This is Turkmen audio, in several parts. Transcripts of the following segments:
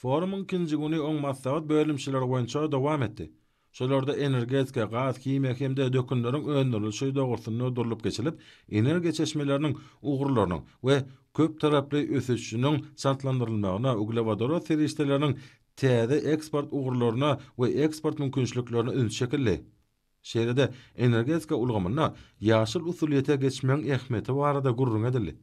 Forumun ikinji güni oň maslahat bölümçileri boýunça dowam etdi. Şolarda energetika, gaz, kimya hemde dökünleriň öndürilişi dogrusyny durulup geçilip, energiýa çeşmeleriniň ugurlarynyň we köp taraply ösüşiniň şartlandyrylmagyna, uglewadora serişdeleriniň täze eksport ugurlaryna we eksport mümkinçiliklerine ünç şekilli. Şeýlede energetika ulgamyna ýaşyl usuliýete geçmeň ähmiýeti barada gurrun edildi.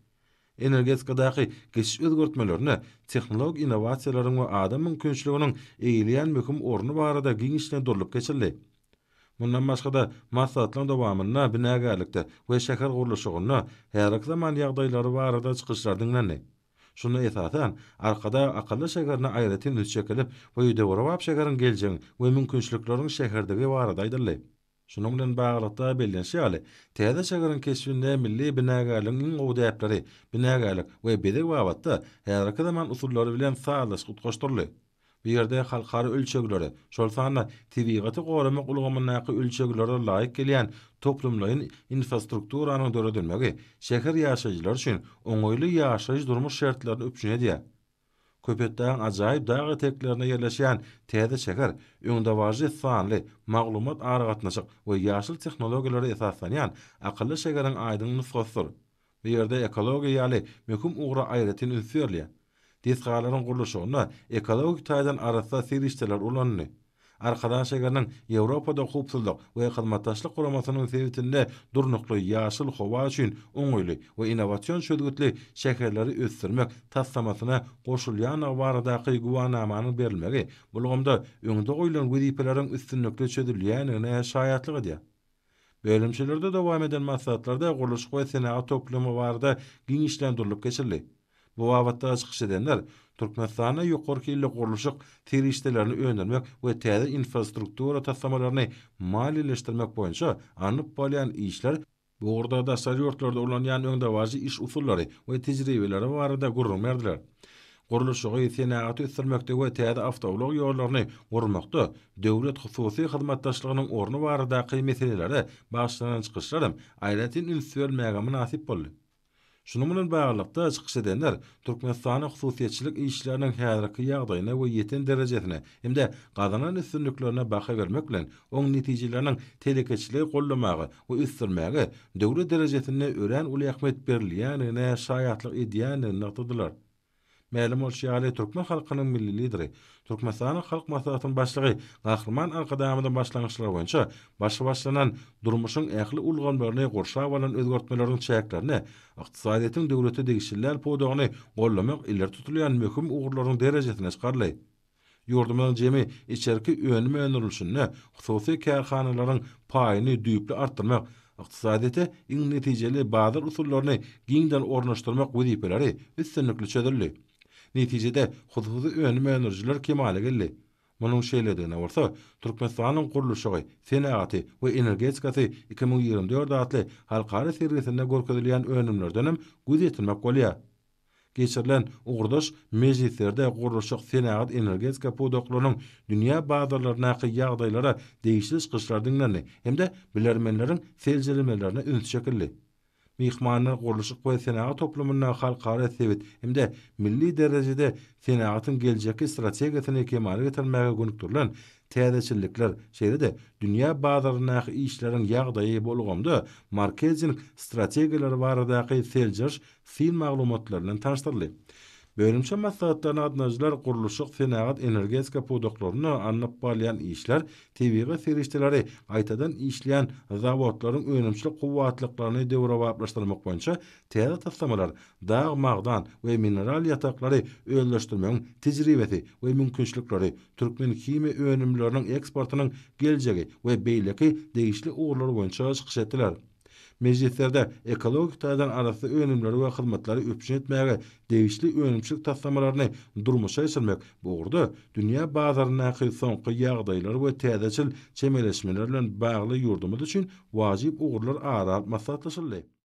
Energetikadaky geçiş özgörtmelerini, tehnologik innovasiýalaryň we adam mümkinçiliginiň eýilýän möhüm orny barada giňişle durulup geçildi. Bundan başga da maslahatlaryň dowamyna binägärlikde we şäher gurulşygyna her zaman ýagdaýlary barada çykyşlar dinlendi. Şuna esasen arkada akıllı şäherine aýratyn üçekilip we ýewrop şäheriň geljegiň we mümkinçilikleriň şäherdegi barada aýdyldy. Şunun bilen baglanykda bellenşýäli, täze şäheriň keşfinde milli binägärligiň gowdaýaplary, binägärlik we bedeg wagtda her zaman usullary bilen sağlaşyk tutuşdurly. Bu ýerde halkary ölçegleri, şol sany tebigaty goramak ulgamynyňky ölçeglere laýyk gelýän toplumlaryň infrastrukturanyň döredilmegi şäher ýaşaýjylar üçin oňoýly ýaşaýyş durmuş şertlerini öpüşine edýär. Köpetden ajaýyp dağı teklerine yerleşen täze şäher öňde wajy sanly maglumat aragatnaşyk we ýaşyl tehnologiýalary esaslanýan akylly şäheriň aýdyň nusgasydyr. Bu ýerde ekologiýa ýaly möhüm ugra aýratyn ünsürlýär. Disgalaryň gurulşygyna ekologik taýdan arasda serişdeler ulandy. Arkadan şäheriniň Ýewropada hupsuzlyk we hyzmatdaşlyk guramasynyň sebitinde durnukly ýaşyl howa üçin oňoýly we innovasiýon şöhretli şäherleri ösdürmek taslamasyna goşulýan baradaky guwanamanyň berilmegi bulgamda öňde goýulan wezipeleriň üstünlikle çözülýänine şaýatlyk edýär. Bölümçilerde dowam eden maslahatlarda guruluş we senagat toplumy barada giňişlendirilip geçildi. Bu wagtda çykyş edenler Türkmenistana ýokarky ýyllyk gurulşyk terişdelerini öňdermek we täze infrastruktura taslamalaryny maliýeleşdirmek boýunça anyp bolýan işler bu orada da ýurtlarda ulanýan öňde waji iş usullary we tejribeleri barada gurrun berdiler. Gurulşygy senagaty ösdürmekde we täze awtolog ýollaryny gurmakda döwlet hususy hyzmatdaşlygynyň orny baradaky meselelere başlanan çykyşlarym aýratyn ünsürlmäge münasip boldy. Şunun bilen baglanykda çykyş edenler Türkmenistana hususiýetçilik işleriniň häzirki ýagdaýyna we ýeten derejesine hemde gazanan üstünliklerine baha bermek bilen oň netijeleriniň telekeçiligi gollamagy we üstürmäge döwlet derejesinde ören uly ähmiýet berilýänine şaýatlyk edýänini noktadylar. Mälim bolýar Türkmen halkynyň milli lideri, Türkmenistanyň halk maslahatynyň başlygy Gahrman Arkadamyň başlangyçlary boýunça başlanan durmuşyň ähli ulgamlaryny gorşap alan özgörtmeleriň çäklerini, ykdysadyýetyň döwlete degişler podagyny gollamak iler tutulýan möhüm ugurlaryň derejesine çykarly. Ýurdumyň jemi içerki önüme önerilişini, hususy kärhanalaryň paýyny düýpli artdyrmak, ykdysadyýete iň netijeli bazar usullaryny giňden ornaşdyrmak wezipeleri üstünlikli çözüldi. Netijede hususy önüme önerilişler kemale geldi. Munyň şeýledine bolsa, Türkmenistanyň gurulşygy, senagaty we energetikasy 2024 adly halkara sergisinde görkezilýän önümlerden hem göz ýetirmek bolýar. Geçirilen ugurdaş meclislerde gurulşyk senagat energetika podaklarynyň dünýä bazarlarynaky ýagdaýlara değişik çykyşlar dinlendi hemde bilermenleriň seljilemelerini üns şekilli. Mihmanlar gurulşyk we senagat toplumyna halkara sebit hemde milli derejede senagatyň geljeki strategiýasyny kemale getirmäge gönükdirilen täzeçilikler şeýlede dünýä bazarynaky işleriň ýagdaýy bolgamda marketing strategiýalary baradaky seljiş fin maglumatlaryny tanışdyrly. Bölümçe maslahatlaryny adnajylar gurulşyk senagat energetika podaklaryny anlap bolýan işler, tebigy serişdeleri aýtadan işleýän zawodlaryň önümçilik gowwatlyklaryny döwrewaplaşdyrmak boýunça täze taslamalar, dağ magdan we mineral ýataklary öňleşdirmeň tejribesi we mümkinçilikleri, türkmen kimi önümleriniň eksportynyň geljegi we beýleki degişli ugurlary boýunça çykyş etdiler. Meclislerde ekologik taýdan arasy önümleri we hyzmatlary öpüşen etmäge degişli önümçilik taslamalaryny durmuşa geçirmek bu urda dünýä bazarynaky soňky ýagdaýlar we täzeçil çemeleşmeler bilen bagly ýurdumyz üçin wajyp ugurlar ara maslahatlaşyldy.